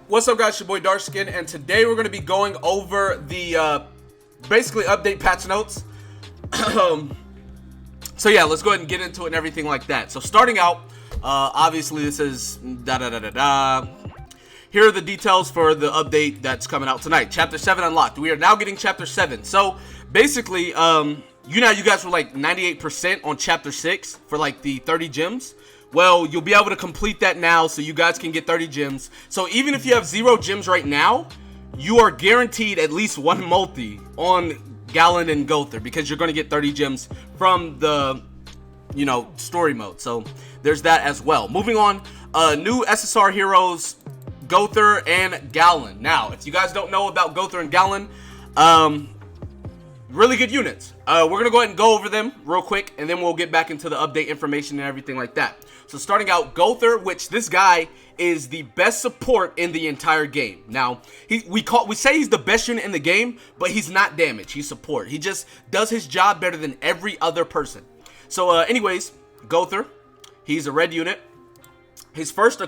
What's up, guys? It's your boy Darkskin, and today we're going to be going over the basically update patch notes. So yeah, let's go ahead and get into it and everything like that. So starting out, obviously this is Here are the details for the update that's coming out tonight. Chapter 7 unlocked. We are now getting Chapter 7. So basically, you guys were like 98% on Chapter 6 for like the 30 gems. Well, you'll be able to complete that now, so you guys can get 30 gems. So even if you have 0 gems right now, you are guaranteed at least one multi on Galand and GOWTHER, because you're going to get 30 gems from the, story mode. So there's that as well. Moving on, new SSR Heroes, GOWTHER and Galand. Now, if you guys don't know about GOWTHER and Galand, really good units. We're going to go ahead and go over them real quick, and then we'll get back into the update information and everything like that. So starting out, GOWTHER, which this guy is the best support in the entire game. Now, we say he's the best unit in the game, but he's not damage. He's support. He just does his job better than every other person. So anyways, GOWTHER, he's a red unit. His first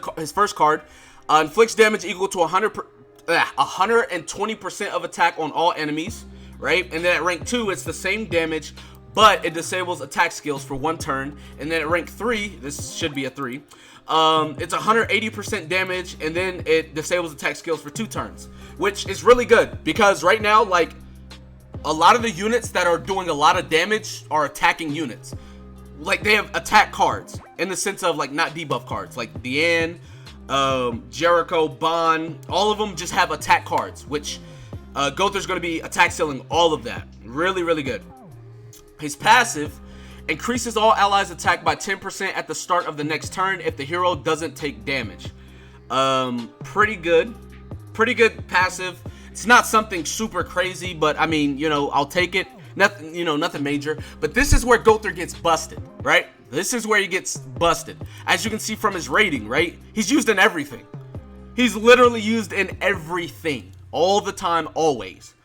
card inflicts damage equal to 120% of attack on all enemies, right? And then at rank 2, it's the same damage, but it disables attack skills for 1 turn. And then at rank 3, this should be a 3, it's 180% damage, and then it disables attack skills for 2 turns, which is really good, because right now, like, a lot of the units that are doing a lot of damage are attacking units. Like, they have attack cards, in the sense of, like, not debuff cards, like Deanne, Jericho, Bond, all of them just have attack cards, which GOWTHER's going to be attack sealing all of that. Really, really good. His passive increases all allies' attack by 10% at the start of the next turn if the hero doesn't take damage. Pretty good passive. It's not something super crazy, but I mean, I'll take it. Nothing, nothing major. But this is where GOWTHER gets busted, right? This is where he gets busted. As you can see from his rating, right? He's used in everything. He's literally used in everything. All the time, always.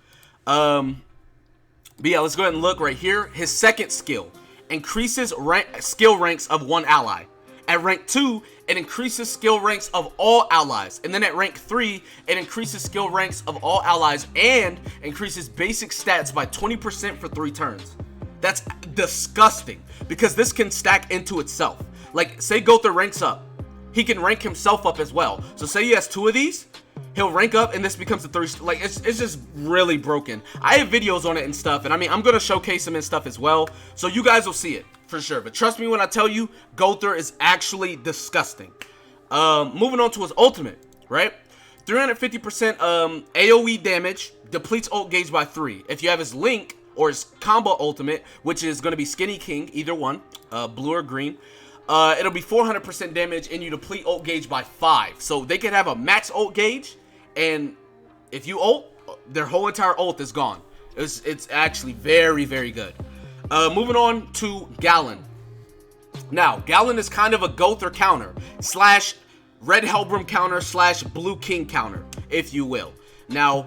But yeah, let's go ahead and look right here. His second skill increases skill ranks of 1 ally. At rank 2, it increases skill ranks of all allies. And then at rank 3, it increases skill ranks of all allies and increases basic stats by 20% for 3 turns. That's disgusting, because this can stack into itself. Like, say GOWTHER ranks up, he can rank himself up as well. So say he has 2 of these, he'll rank up and this becomes a 3. Like, it's just really broken. I have videos on it and stuff, and I mean, I'm gonna showcase them and stuff as well, so you guys will see it for sure. But trust me when I tell you, GOWTHER is actually disgusting. Moving on to his ultimate, right? 350% AoE damage, depletes ult gauge by 3. If you have his link or his combo ultimate, which is gonna be Skinny King, either one, blue or green, it'll be 400% damage, and you deplete ult gauge by 5. So they can have a max ult gauge, and if you ult, their whole entire ult is gone. It's actually very, very good. Moving on to Galand. Now, Galand is kind of a GOWTHER counter, slash Red Hellbrim counter, slash Blue King counter, if you will. Now,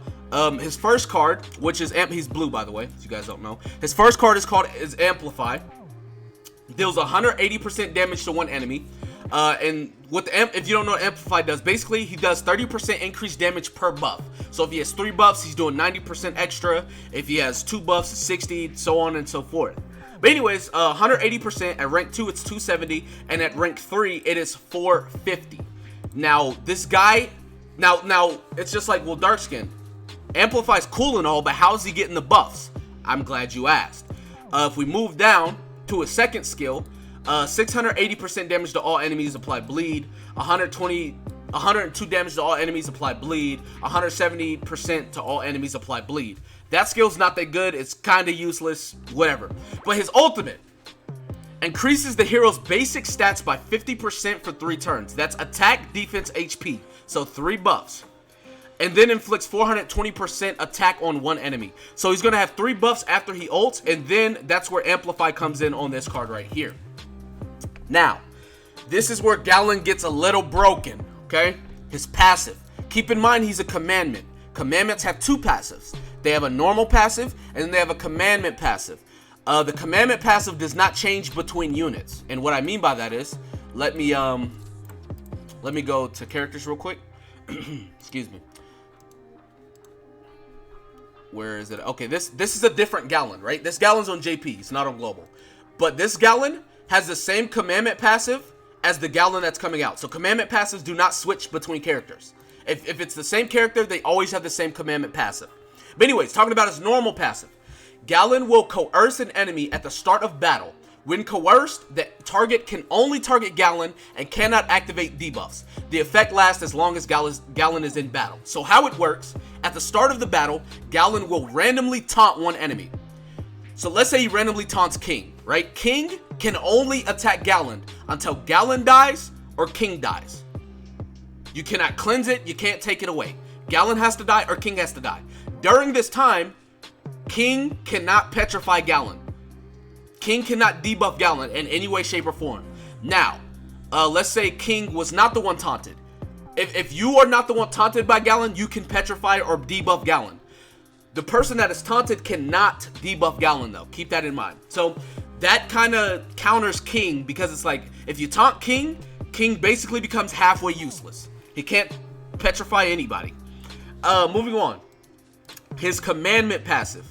his first card, which is he's blue, by the way, if you guys don't know. His first card is Amplify. Deals 180% damage to 1 enemy. And with the if you don't know what Amplify does, basically he does 30% increased damage per buff. So if he has 3 buffs, he's doing 90% extra. If he has 2 buffs, it's 60, so on and so forth. But anyways, 180%. At rank 2, it's 270, and at rank 3, it is 450. Now this guy, now it's just like, well, Darkskin, Amplify's cool and all, but how's he getting the buffs? I'm glad you asked. If we move down to a second skill, 680% damage to all enemies, apply bleed. 102 damage to all enemies, apply bleed. 170% to all enemies, apply bleed. That skill's not that good. It's kind of useless, whatever. But his ultimate increases the hero's basic stats by 50% for 3 turns. That's attack, defense, HP. So 3 buffs. And then inflicts 420% attack on 1 enemy. So he's going to have 3 buffs after he ults, and then that's where Amplify comes in on this card right here. Now, this is where Galand gets a little broken, okay? His passive. Keep in mind, he's a commandment. Commandments have 2 passives. They have a normal passive, and then they have a commandment passive. The commandment passive does not change between units. And what I mean by that is, let me go to characters real quick. Excuse me. Where is it? Okay, this is a different Galand, right? This Galand's on JP. It's not on global. But this Galand has the same commandment passive as the Galand that's coming out. So commandment passives do not switch between characters. If it's the same character, they always have the same commandment passive. But anyways, talking about his normal passive. Galand will coerce an enemy at the start of battle. When coerced, the target can only target Galand and cannot activate debuffs. The effect lasts as long as Galand is in battle. So how it works, at the start of the battle, Galand will randomly taunt one enemy. So let's say he randomly taunts King, right? King can only attack Galand until Galand dies or King dies. You cannot cleanse it, you can't take it away. Galand has to die or King has to die. During this time, King cannot petrify Galand. King cannot debuff Galand in any way, shape, or form. Now, let's say King was not the one taunted. If you are not the one taunted by Galand, you can petrify or debuff Galand. The person that is taunted cannot debuff Galand, though. Keep that in mind. So that kind of counters King, because it's like, if you taunt King, King basically becomes halfway useless. He can't petrify anybody. Moving on. His commandment passive.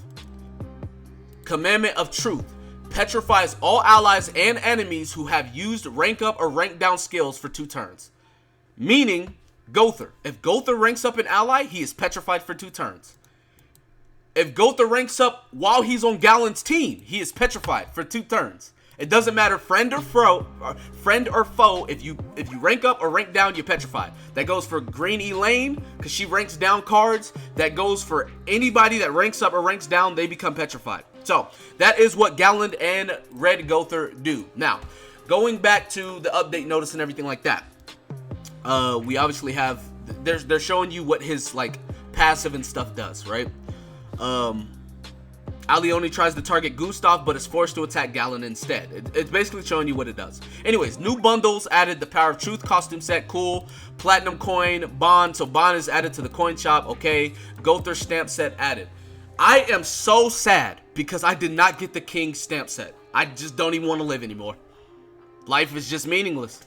Commandment of Truth. Petrifies all allies and enemies who have used rank up or rank down skills for 2 turns. Meaning, GOWTHER. If GOWTHER ranks up an ally, he is petrified for 2 turns. If GOWTHER ranks up while he's on Galand's team, he is petrified for 2 turns. It doesn't matter friend or foe. If you rank up or rank down, you're petrified. That goes for Green Elaine, because she ranks down cards. That goes for anybody that ranks up or ranks down, they become petrified. So that is what Galand and Red GOWTHER do. Now, going back to the update notice and everything like that. We obviously have, they're showing you what his like passive and stuff does, right? Alioni tries to target Gustav, but is forced to attack Galand instead. It's basically showing you what it does. Anyways, new bundles added the Power of Truth costume set, cool. Platinum coin, Bond, so Bond is added to the coin shop, okay. GOWTHER stamp set added. I am so sad because I did not get the King stamp set. I just don't even want to live anymore. Life is just meaningless.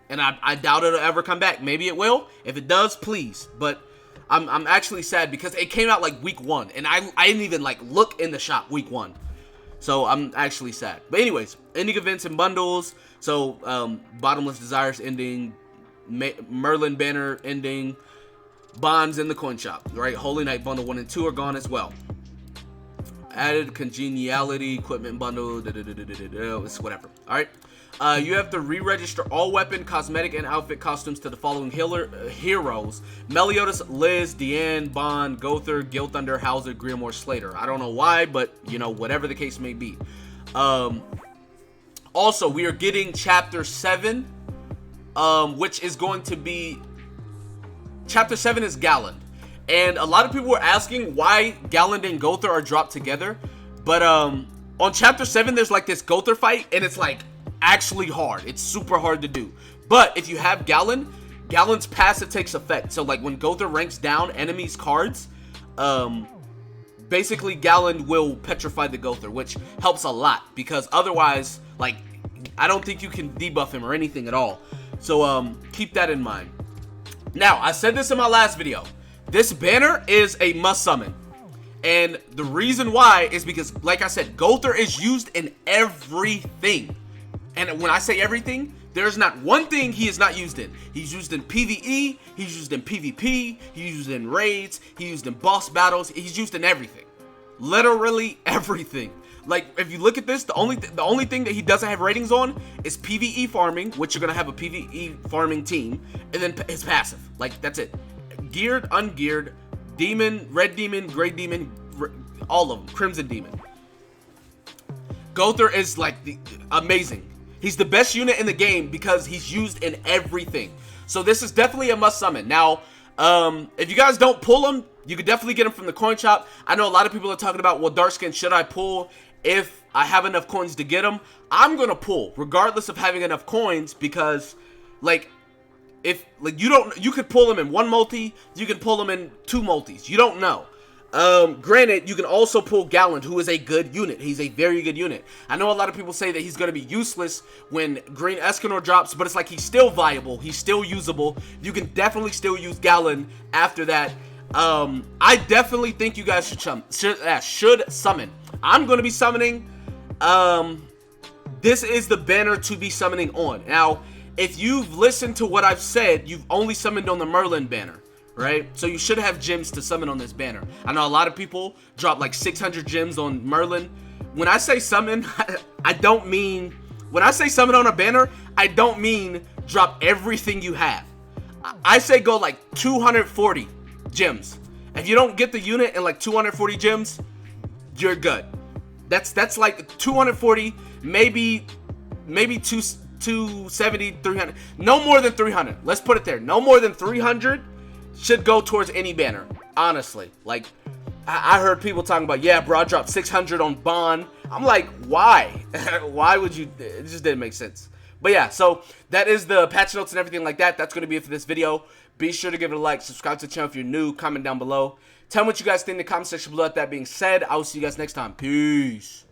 And I doubt it'll ever come back. Maybe it will. If it does, please. But I'm actually sad because it came out like week 1. And I didn't even like look in the shop week 1. So I'm actually sad. But anyways, ending events and bundles. So Bottomless Desires ending. Merlin Banner ending. Bonds in the coin shop. Right? Holy Knight bundle 1 and 2 are gone as well. Added Congeniality equipment bundle. It's whatever. Alright. You have to re-register all weapon, cosmetic, and outfit costumes to the following heroes: Meliodas, Liz, Deanne, Bond, GOWTHER, Gilthunder, Hauser, Grimoire, Slater. I don't know why, but, you know, whatever the case may be. Also, we are getting Chapter 7, which is going to be... Chapter 7 is Galand. And a lot of people were asking why Galand and GOWTHER are dropped together. But on Chapter 7, there's like this GOWTHER fight, and it's like actually hard. It's super hard to do. But if you have Galand, Galand's passive takes effect. So like when GOWTHER ranks down enemies' cards, basically Galand will petrify the GOWTHER, which helps a lot. Because otherwise, like, I don't think you can debuff him or anything at all. So keep that in mind. Now, I said this in my last video. This banner is a must summon. And the reason why is because, like I said, GOWTHER is used in everything. And when I say everything, there's not one thing he is not used in. He's used in PvE, he's used in PvP, he's used in raids, he's used in boss battles, he's used in everything. Literally everything. Like, if you look at this, the only thing that he doesn't have ratings on is PvE farming, which you're going to have a PvE farming team, and then his passive. Like, that's it. Geared, ungeared, demon, red demon, gray demon, all of them, crimson demon. GOWTHER is like amazing. He's the best unit in the game because he's used in everything. So this is definitely a must summon. Now, if you guys don't pull him, you could definitely get him from the coin shop. I know a lot of people are talking about, well, Darkskin, should I pull if I have enough coins to get him? I'm going to pull regardless of having enough coins because, like, if, like, you could pull him in 1 multi, you can pull him in 2 multis. You don't know. Granted, you can also pull Galand, who is a good unit. He's a very good unit. I know a lot of people say that he's going to be useless when Green Escanor drops, but it's like he's still viable. He's still usable. You can definitely still use Galand after that. I definitely think you guys should summon. I'm going to be summoning. This is the banner to be summoning on. Now, if you've listened to what I've said, you've only summoned on the Merlin banner. Right? So you should have gems to summon on this banner. I know a lot of people drop like 600 gems on Merlin. When I say summon, I don't mean... When I say summon on a banner, I don't mean drop everything you have. I say go like 240 gems. If you don't get the unit in like 240 gems, you're good. That's like 240, maybe 270, 300. No more than 300. Let's put it there. No more than 300 should go towards any banner, honestly. Like, I heard people talking about, yeah, bro, I dropped 600 on Bond. I'm like, why? Why would you? It just didn't make sense. But yeah, so that is the patch notes and everything like that. That's going to be it for this video. Be sure to give it a like, subscribe to the channel if you're new, comment down below. Tell me what you guys think in the comment section below. That being said, I will see you guys next time. Peace.